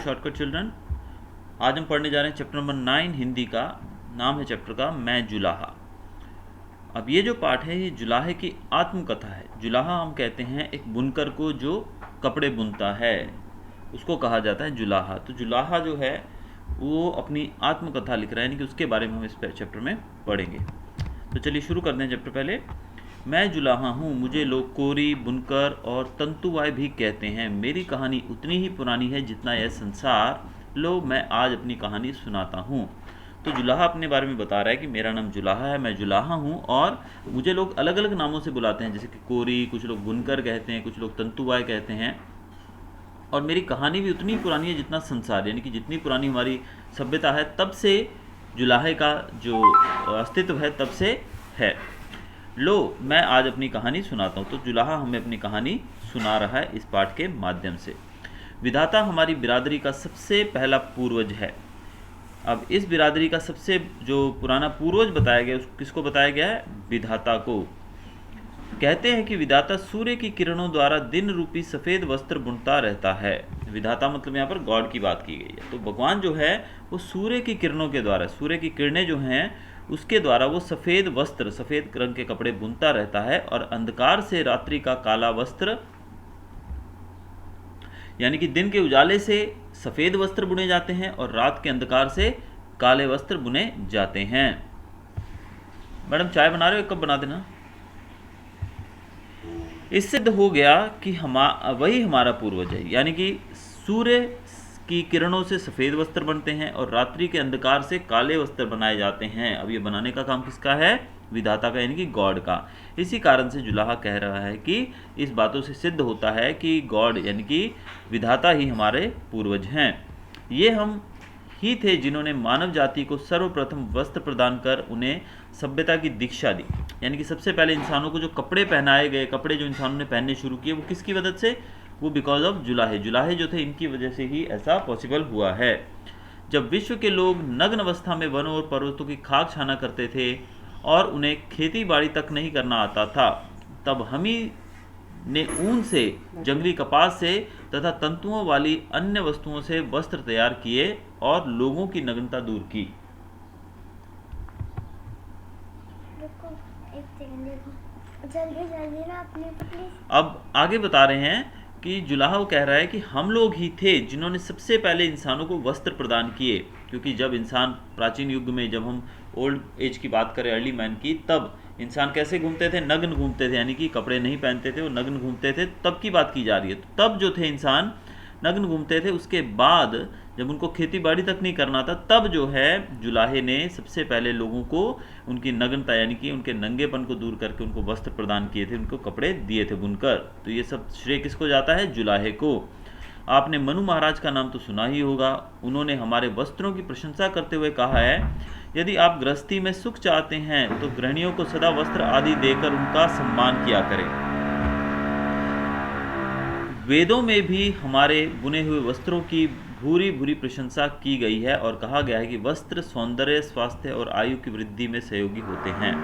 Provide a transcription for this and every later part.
Shortcut children. आज हम पढ़ने जा रहे हैं चैप्टर नंबर 9 हिंदी का। नाम है चैप्टर का मैं जुलाहा। अब ये जो पाठ है ये जुलाहे की आत्मकथा है। जुलाहा हम कहते हैं एक बुनकर को जो कपड़े बुनता है, उसको कहा जाता है जुलाहा। तो जुलाहा जो है वो अपनी आत्मकथा लिख रहा है, यानी कि उसके बारे में हम इस चैप्टर में पढ़ेंगे। तो चलिए शुरू करते हैं चैप्टर। पहले मैं जुलाहा हूँ, मुझे लोग कोरी, बुनकर और तंतुवाय भी कहते हैं। मेरी कहानी उतनी ही पुरानी है जितना यह संसार। लो मैं आज अपनी कहानी सुनाता हूँ। तो जुलाहा अपने बारे में बता रहा है कि मेरा नाम जुलाहा है, मैं जुलाहा हूँ और मुझे लोग अलग अलग नामों से बुलाते हैं, जैसे कि कोरी, कुछ लोग बुनकर कहते हैं, कुछ लोग तंतुवाय कहते हैं। और मेरी कहानी भी उतनी पुरानी है जितना संसार, यानी कि जितनी पुरानी हमारी सभ्यता है तब से जुलाहे का जो अस्तित्व है तब से है। लो मैं आज अपनी कहानी सुनाता हूँ। तो जुलाहा हमें अपनी कहानी सुना रहा है इस पाठ के माध्यम से। विधाता हमारी बिरादरी का सबसे पहला पूर्वज है। अब इस बिरादरी का सबसे जो पुराना पूर्वज बताया गया, किसको बताया गया है? विधाता को। कहते हैं कि विधाता सूर्य की किरणों द्वारा दिन रूपी सफ़ेद वस्त्र बुनता रहता है। विधाता मतलब यहाँ पर गॉड की बात की गई है। तो भगवान जो है वो सूर्य की किरणों के द्वारा, सूर्य की किरणें जो हैं उसके द्वारा वो सफ़ेद वस्त्र, सफ़ेद रंग के कपड़े बुनता रहता है। और अंधकार से रात्रि का काला वस्त्र, यानी कि दिन के उजाले से सफ़ेद वस्त्र बुने जाते हैं और रात के अंधकार से काले वस्त्र बुने जाते हैं। मैडम चाय बना रहे हो? कब बना देना। इससे सिद्ध हो गया कि वही हमारा पूर्वज है, यानी कि सूर्य की किरणों से सफ़ेद वस्त्र बनते हैं और रात्रि के अंधकार से काले वस्त्र बनाए जाते हैं। अब ये बनाने का काम किसका है? विधाता का, यानी कि गॉड का। इसी कारण से जुलाहा कह रहा है कि इस बातों से सिद्ध होता है कि गॉड यानी कि विधाता ही हमारे पूर्वज हैं। ये हम ही थे जिन्होंने मानव जाति को सर्वप्रथम वस्त्र प्रदान कर उन्हें सभ्यता की दीक्षा दी। यानी कि सबसे पहले इंसानों को जो कपड़े पहनाए गए, कपड़े जो इंसानों ने पहनने शुरू किए, वो किसकी मदद से? वो बिकॉज ऑफ जुलाहे। जुलाहे जो थे इनकी वजह से ही ऐसा पॉसिबल हुआ है। जब विश्व के लोग नग्न अवस्था में वनों और पर्वतों की खाक छाना करते थे और उन्हें खेती बाड़ी तक नहीं करना आता था, तब हम ही ने ऊन से, जंगली कपास से तथा तंतुओं वाली अन्य वस्तुओं से वस्त्र तैयार किए और लोगों की नग्नता दूर की। जल्दी ना अपनी प्लीज। अब आगे बता रहे हैं कि जुलाहा कह रहा है कि हम लोग ही थे जिन्होंने सबसे पहले इंसानों को वस्त्र प्रदान किए। क्योंकि जब इंसान प्राचीन युग में, जब हम ओल्ड एज की बात करें, अर्ली मैन की, तब इंसान कैसे घूमते थे? नग्न घूमते थे, यानी कि कपड़े नहीं पहनते थे, वो नग्न घूमते थे। तब की बात की जा रही है। तो तब जो थे इंसान नग्न घूमते थे। उसके बाद जब उनको खेती बाड़ी तक नहीं करना था, तब जो है जुलाहे ने सबसे पहले लोगों को उनकी नग्नता यानी कि उनके नंगेपन को दूर करके उनको वस्त्र प्रदान किए थे, उनको कपड़े दिए थे बुनकर। तो ये सब श्रेय किसको जाता है? जुलाहे को। आपने मनु महाराज का नाम तो सुना ही होगा। उन्होंने हमारे वस्त्रों की प्रशंसा करते हुए कहा है, यदि आप गृहस्थी में सुख चाहते हैं तो गृहिणियों को सदा वस्त्र आदि देकर उनका सम्मान किया करें। वेदों में भी हमारे बुने हुए वस्त्रों की भूरी भूरी प्रशंसा की गई है और कहा गया है कि वस्त्र सौंदर्य, स्वास्थ्य और आयु की वृद्धि में सहयोगी होते हैं।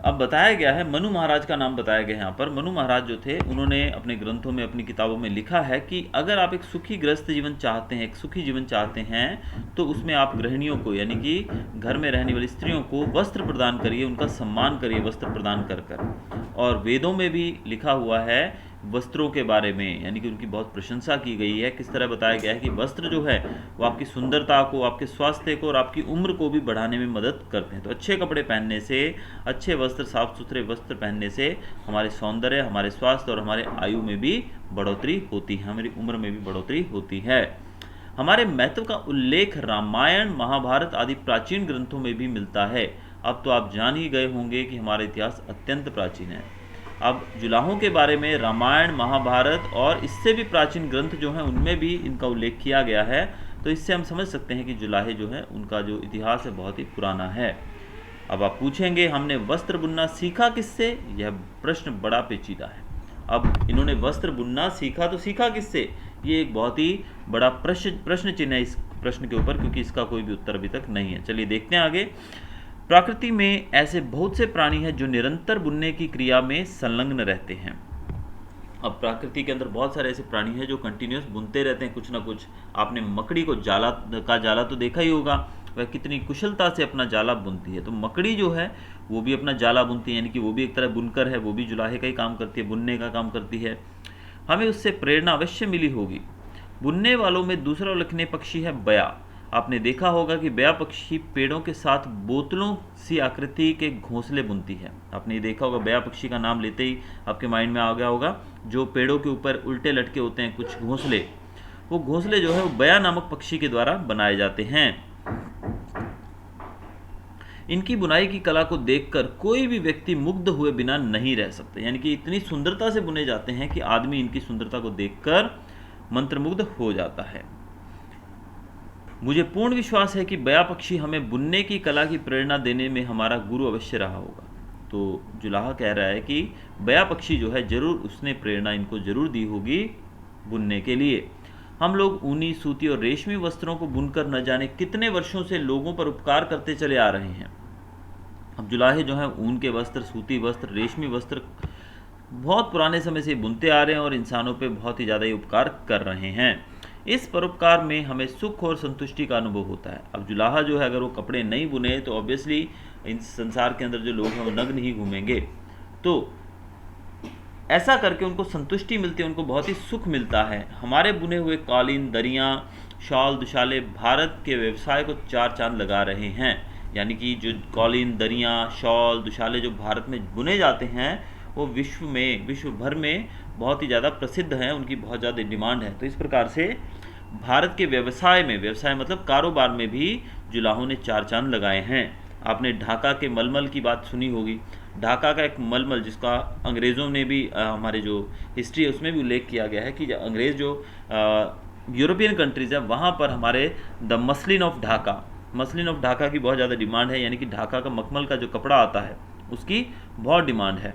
अब बताया गया है, मनु महाराज का नाम बताया गया है यहाँ पर। मनु महाराज जो थे उन्होंने अपने ग्रंथों में, अपनी किताबों में लिखा है कि अगर आप एक सुखी गृहस्थ जीवन चाहते हैं, एक सुखी जीवन चाहते हैं, तो उसमें आप गृहिणियों को, यानी कि घर में रहने वाली स्त्रियों को वस्त्र प्रदान करिए, उनका सम्मान करिए वस्त्र प्रदान कर कर। और वेदों में भी लिखा हुआ है वस्त्रों के बारे में, यानी कि उनकी बहुत प्रशंसा की गई है। किस तरह बताया गया है कि वस्त्र जो है वो आपकी सुंदरता को, आपके स्वास्थ्य को और आपकी उम्र को भी बढ़ाने में मदद करते हैं। तो अच्छे कपड़े पहनने से, अच्छे वस्त्र, साफ सुथरे वस्त्र पहनने से हमारे सौंदर्य, हमारे स्वास्थ्य और हमारे आयु में भी बढ़ोतरी होती है, हमारी उम्र में भी बढ़ोतरी होती है। हमारे महत्व का उल्लेख रामायण, महाभारत आदि प्राचीन ग्रंथों में भी मिलता है। अब तो आप जान ही गए होंगे कि हमारा इतिहास अत्यंत प्राचीन है। अब जुलाहों के बारे में रामायण, महाभारत और इससे भी प्राचीन ग्रंथ जो हैं उनमें भी इनका उल्लेख किया गया है। तो इससे हम समझ सकते हैं कि जुलाहे जो हैं उनका जो इतिहास है बहुत ही पुराना है। अब आप पूछेंगे हमने वस्त्र बुनना सीखा किससे? यह प्रश्न बड़ा पेचीदा है। अब इन्होंने वस्त्र बुनना सीखा तो सीखा किससे? ये एक बहुत ही बड़ा प्रश्न चिन्ह है इस प्रश्न के ऊपर, क्योंकि इसका कोई भी उत्तर अभी तक नहीं है। चलिए देखते हैं आगे। प्रकृति में ऐसे बहुत से प्राणी हैं जो निरंतर बुनने की क्रिया में संलग्न रहते हैं। अब प्रकृति के अंदर बहुत सारे ऐसे प्राणी हैं जो कंटिन्यूस बुनते रहते हैं कुछ ना कुछ। आपने मकड़ी को जाला तो देखा ही होगा, वह कितनी कुशलता से अपना जाला बुनती है। तो मकड़ी जो है वो भी अपना जाला बुनती है, यानी कि वो भी एक तरह बुनकर है, वो भी जुलाहे का ही काम करती है, बुनने का काम करती है। हमें उससे प्रेरणा अवश्य मिली होगी। बुनने वालों में दूसरा उल्लेखनीय पक्षी है बया। आपने देखा होगा कि बया पक्षी पेड़ों के साथ बोतलों सी आकृति के घोंसले बुनती है। आपने ये देखा होगा, बया पक्षी का नाम लेते ही आपके माइंड में आ गया होगा, जो पेड़ों के ऊपर उल्टे लटके होते हैं कुछ घोंसले, वो घोंसले जो है वो बया नामक पक्षी के द्वारा बनाए जाते हैं। इनकी बुनाई की कला को देखकर कोई भी व्यक्ति मुग्ध हुए बिना नहीं रह सकता, यानी कि इतनी सुंदरता से बुने जाते हैं कि आदमी इनकी सुंदरता को देखकर मंत्रमुग्ध हो जाता है। मुझे पूर्ण विश्वास है कि बया पक्षी हमें बुनने की कला की प्रेरणा देने में हमारा गुरु अवश्य रहा होगा। तो जुलाहा कह रहा है कि बया पक्षी जो है जरूर उसने प्रेरणा इनको जरूर दी होगी बुनने के लिए। हम लोग ऊनी, सूती और रेशमी वस्त्रों को बुनकर न जाने कितने वर्षों से लोगों पर उपकार करते चले आ रहे हैं। अब जुलाहे जो हैं ऊन के वस्त्र, सूती वस्त्र, रेशमी वस्त्र बहुत पुराने समय से बुनते आ रहे हैं और इंसानों पे बहुत ही ज़्यादा ही उपकार कर रहे हैं। इस परोपकार में हमें सुख और संतुष्टि का अनुभव होता है। अब जुलाहा जो है अगर वो कपड़े नहीं बुने तो ऑब्वियसली इन संसार के अंदर जो लोग हैं वो नग्न ही घूमेंगे। तो ऐसा करके उनको संतुष्टि मिलती है, उनको बहुत ही सुख मिलता है। हमारे बुने हुए कालीन, दरियाँ, शॉल, दुशाले भारत के व्यवसाय को चार चांद लगा रहे हैं। यानी कि जो कालीन, दरियाँ, शॉल, दुशाले जो भारत में बुने जाते हैं वो विश्व भर में बहुत ही ज़्यादा प्रसिद्ध हैं, उनकी बहुत ज़्यादा डिमांड है। तो इस प्रकार से भारत के व्यवसाय मतलब कारोबार में भी जुलाहों ने चार चांद लगाए हैं। आपने ढाका के मलमल की बात सुनी होगी। ढाका का एक मलमल जिसका अंग्रेज़ों ने भी हमारे जो हिस्ट्री है उसमें भी उल्लेख किया गया है कि अंग्रेज़ जो यूरोपियन कंट्रीज़ है वहाँ पर हमारे द मसलिन ऑफ ढाका की बहुत ज़्यादा डिमांड है। यानी कि ढाका का मखमल का जो कपड़ा आता है उसकी बहुत डिमांड है।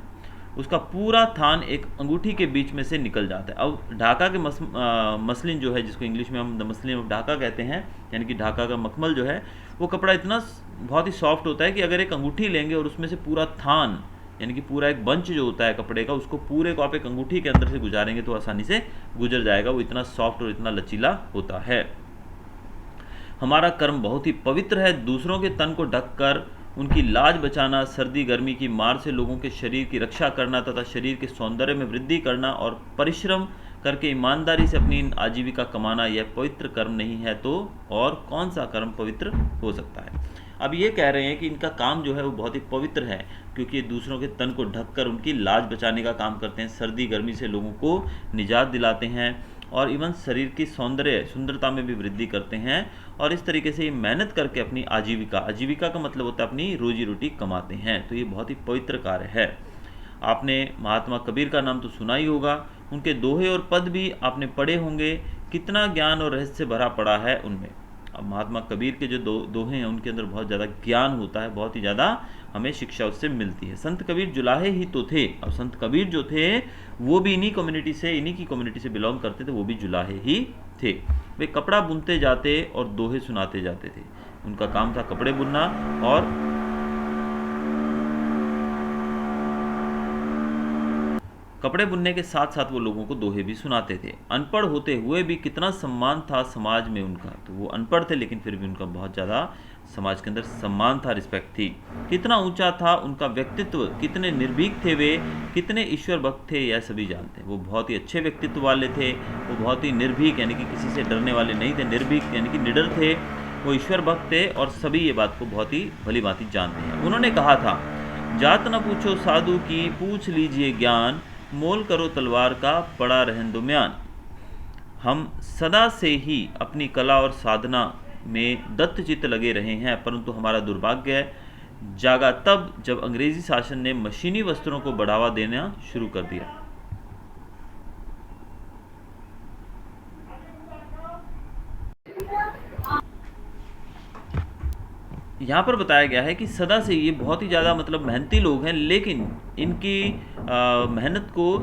उसका पूरा थान एक अंगूठी के बीच में से निकल जाता है। अब ढाका के मसलिन जो है, जिसको इंग्लिश में हम द मसलिन ऑफ ढाका कहते हैं, यानी कि ढाका का मखमल जो है वो कपड़ा इतना बहुत ही सॉफ्ट होता है कि अगर एक अंगूठी लेंगे और उसमें से पूरा थान यानी कि पूरा एक बंच जो होता है कपड़े का, उसको पूरे को आप एक अंगूठी के अंदर से गुजारेंगे तो आसानी से गुजर जाएगा। वो इतना सॉफ्ट और इतना लचीला होता है। हमारा कर्म बहुत ही पवित्र है। दूसरों के तन को ढककर उनकी लाज बचाना, सर्दी गर्मी की मार से लोगों के शरीर की रक्षा करना तथा शरीर के सौंदर्य में वृद्धि करना और परिश्रम करके ईमानदारी से अपनी आजीविका कमाना, यह पवित्र कर्म नहीं है तो और कौन सा कर्म पवित्र हो सकता है। अब ये कह रहे हैं कि इनका काम जो है वो बहुत ही पवित्र है, क्योंकि ये दूसरों के तन को ढककर उनकी लाज बचाने का काम करते हैं, सर्दी गर्मी से लोगों को निजात दिलाते हैं और इवन शरीर की सुंदरता में भी वृद्धि करते हैं। और इस तरीके से ये मेहनत करके अपनी आजीविका का मतलब होता है अपनी रोजी रोटी कमाते हैं। तो ये बहुत ही पवित्र कार्य है। आपने महात्मा कबीर का नाम तो सुना ही होगा, उनके दोहे और पद भी आपने पढ़े होंगे। कितना ज्ञान और रहस्य भरा पड़ा है उनमें। अब महात्मा कबीर के जो दोहे हैं उनके अंदर बहुत ज़्यादा ज्ञान होता है, बहुत ही ज़्यादा हमें शिक्षा उससे मिलती है। संत कबीर जुलाहे ही तो थे। अब संत कबीर जो थे वो भी इन्हीं की कम्युनिटी से बिलोंग करते थे, वो भी जुलाहे ही थे। वे कपड़ा बुनते जाते और दोहे सुनाते जाते थे। उनका काम था कपड़े बुनना और कपड़े बुनने के साथ साथ वो लोगों को दोहे भी सुनाते थे। अनपढ़ होते हुए भी कितना सम्मान था समाज में उनका। तो वो अनपढ़ थे लेकिन फिर भी उनका बहुत ज़्यादा समाज के अंदर सम्मान था, रिस्पेक्ट थी। कितना ऊंचा था उनका व्यक्तित्व, कितने निर्भीक थे वे, कितने ईश्वर भक्त थे, यह सभी जानते हैं। वो बहुत ही अच्छे व्यक्तित्व वाले थे। वो बहुत ही निर्भीक यानी कि किसी से डरने वाले नहीं थे, निर्भीक यानी कि निडर थे। वो ईश्वर भक्त थे और सभी ये बात को बहुत ही भली भांति जानते हैं। उन्होंने कहा था, जात न पूछो साधु की, पूछ लीजिए ज्ञान, मोल करो तलवार का, पड़ा रहन दो म्यान। हम सदा से ही अपनी कला और साधना में दत्तचित्त लगे रहे हैं, परंतु हमारा दुर्भाग्य जागा तब जब अंग्रेजी शासन ने मशीनी वस्त्रों को बढ़ावा देना शुरू कर दिया। यहाँ पर बताया गया है कि सदा से ये बहुत ही ज़्यादा मतलब मेहनती लोग हैं, लेकिन इनकी मेहनत को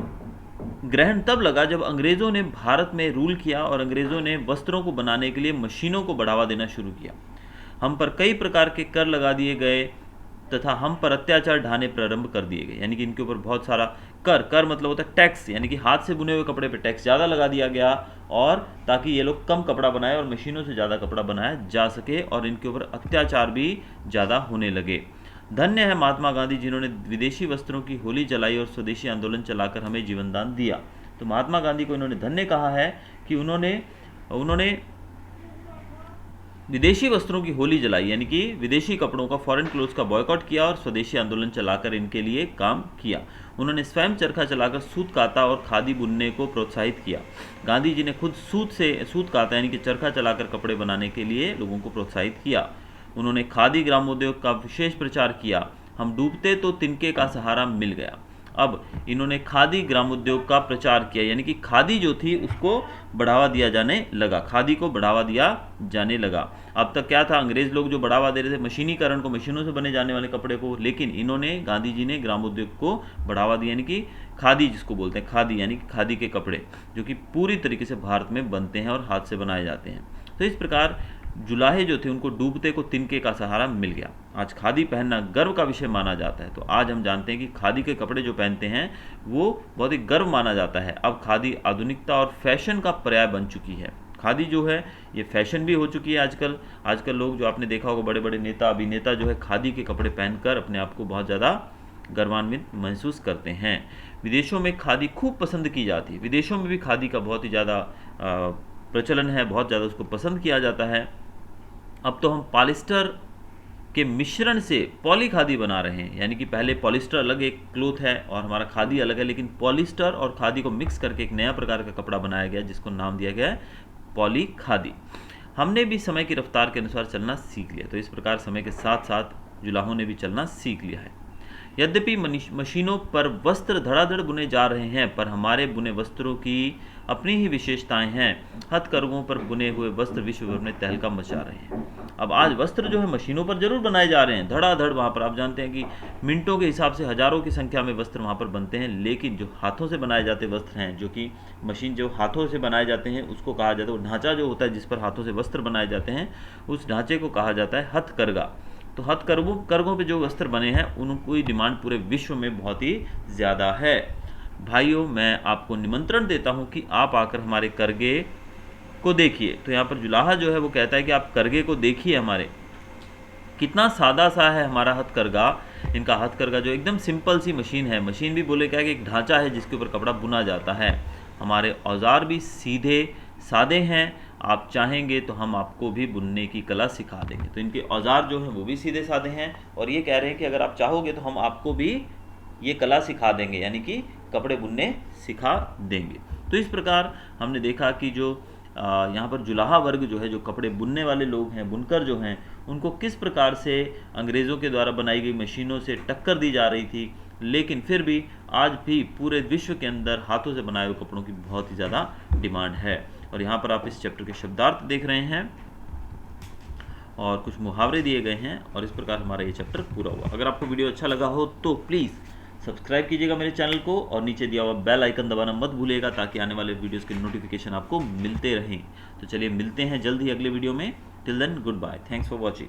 ग्रहण तब लगा जब अंग्रेज़ों ने भारत में रूल किया और अंग्रेज़ों ने वस्त्रों को बनाने के लिए मशीनों को बढ़ावा देना शुरू किया। हम पर कई प्रकार के कर लगा दिए गए तथा हम पर अत्याचार ढाने प्रारंभ कर दिए गए। यानी कि इनके ऊपर बहुत सारा कर मतलब होता है टैक्स, यानी कि हाथ से बुने हुए कपड़े पे टैक्स ज़्यादा लगा दिया गया, और ताकि ये लोग कम कपड़ा बनाए और मशीनों से ज़्यादा कपड़ा बनाया जा सके, और इनके ऊपर अत्याचार भी ज़्यादा होने लगे। धन्य है महात्मा गांधी जिन्होंने विदेशी वस्त्रों की होली जलाई और स्वदेशी आंदोलन चलाकर हमें जीवनदान दिया। तो महात्मा गांधी को इन्होंने धन्य कहा है कि उन्होंने विदेशी वस्त्रों की होली जलाई, यानी कि विदेशी कपड़ों का, फॉरेन क्लोथ्स का बॉयकॉट किया और स्वदेशी आंदोलन चलाकर इनके लिए काम किया। उन्होंने स्वयं चरखा चलाकर सूत काता और खादी बुनने को प्रोत्साहित किया। गांधी जी ने खुद सूत काता यानी कि चरखा चलाकर कपड़े बनाने के लिए लोगों को प्रोत्साहित किया। उन्होंने खादी ग्रामोद्योग का विशेष प्रचार किया। हम डूबते तो तिनके का सहारा मिल गया। अब इन्होंने खादी ग्रामोद्योग का प्रचार किया, यानी कि खादी जो थी उसको बढ़ावा दिया जाने लगा, खादी को बढ़ावा दिया जाने लगा। अब तक क्या था, अंग्रेज लोग जो बढ़ावा दे रहे थे मशीनीकरण को, मशीनों से बने जाने वाले कपड़े को, लेकिन इन्होंने, गांधी जी ने ग्रामोद्योग को बढ़ावा दिया, यानी कि खादी जिसको बोलते हैं, खादी यानी कि खादी के कपड़े जो कि पूरी तरीके से भारत में बनते हैं और हाथ से बनाए जाते हैं। तो इस प्रकार जुलाहे जो थे उनको डूबते को तिनके का सहारा मिल गया। आज खादी पहनना गर्व का विषय माना जाता है। तो आज हम जानते हैं कि खादी के कपड़े जो पहनते हैं वो बहुत ही गर्व माना जाता है। अब खादी आधुनिकता और फैशन का पर्याय बन चुकी है। खादी जो है ये फैशन भी हो चुकी है आजकल लोग, जो आपने देखा होगा, बड़े बड़े नेता अभिनेता जो है खादी के कपड़े पहनकर अपने आप को बहुत ज़्यादा गर्वान्वित महसूस करते हैं। विदेशों में खादी खूब पसंद की जाती है। विदेशों में भी खादी का बहुत ही ज़्यादा प्रचलन है, बहुत ज़्यादा उसको पसंद किया जाता है। अब तो हम पॉलिस्टर के मिश्रण से पॉली खादी बना रहे हैं, यानी कि पहले पॉलिस्टर अलग एक क्लोथ है और हमारा खादी अलग है, लेकिन पॉलिस्टर और खादी को मिक्स करके एक नया प्रकार का कपड़ा बनाया गया जिसको नाम दिया गया है पॉली खादी। हमने भी समय की रफ्तार के अनुसार चलना सीख लिया। तो इस प्रकार समय के साथ साथ जुलाहों ने भी चलना सीख लिया है। यद्यपि मशीनों पर वस्त्र धड़ाधड़ बुने जा रहे हैं, पर हमारे बुने वस्त्रों की अपनी ही विशेषताएं हैं। हथकरघों पर बुने हुए वस्त्र विश्व भर में तहलका मचा रहे हैं। अब आज वस्त्र जो है मशीनों पर जरूर बनाए जा रहे हैं, धड़ाधड़ वहाँ पर आप जानते हैं कि मिनटों के हिसाब से हजारों की संख्या में वस्त्र वहाँ पर बनते हैं, लेकिन जो हाथों से बनाए जाते वस्त्र हैं, जो कि मशीन जो हाथों से बनाए जाते हैं उसको कहा जाता है, वो ढांचा जो होता है जिस पर हाथों से वस्त्र बनाए जाते हैं उस ढांचे को कहा जाता है हथकरघा। तो हथकरघों पे जो वस्त्र बने हैं उनकी डिमांड पूरे विश्व में बहुत ही ज़्यादा है। भाइयों, मैं आपको निमंत्रण देता हूं कि आप आकर हमारे करघे को देखिए। तो यहाँ पर जुलाहा जो है वो कहता है कि आप करघे को देखिए, हमारे कितना सादा सा है हमारा हथकरघा। इनका हथकरघा जो एकदम सिंपल सी मशीन है, मशीन भी बोले क्या है कि एक ढांचा है जिसके ऊपर कपड़ा बुना जाता है। हमारे औजार भी सीधे सादे हैं। आप चाहेंगे तो हम आपको भी बुनने की कला सिखा देंगे। तो इनके औजार जो हैं वो भी सीधे सादे हैं, और ये कह रहे हैं कि अगर आप चाहोगे तो हम आपको भी ये कला सिखा देंगे, यानी कि कपड़े बुनने सिखा देंगे। तो इस प्रकार हमने देखा कि जो यहाँ पर जुलाहा वर्ग जो है, जो कपड़े बुनने वाले लोग हैं, बुनकर जो हैं, उनको किस प्रकार से अंग्रेज़ों के द्वारा बनाई गई मशीनों से टक्कर दी जा रही थी, लेकिन फिर भी आज भी पूरे विश्व के अंदर हाथों से बनाए हुए कपड़ों की बहुत ही ज़्यादा डिमांड है। और यहाँ पर आप इस चैप्टर के शब्दार्थ देख रहे हैं और कुछ मुहावरे दिए गए हैं, और इस प्रकार हमारा ये चैप्टर पूरा हुआ। अगर आपको वीडियो अच्छा लगा हो तो प्लीज़ सब्सक्राइब कीजिएगा मेरे चैनल को, और नीचे दिया हुआ बेल आइकन दबाना मत भूलिएगा ताकि आने वाले वीडियोज़ के नोटिफिकेशन आपको मिलते रहें। तो चलिए मिलते हैं जल्द ही अगले वीडियो में। Till then, goodbye, thanks for watching.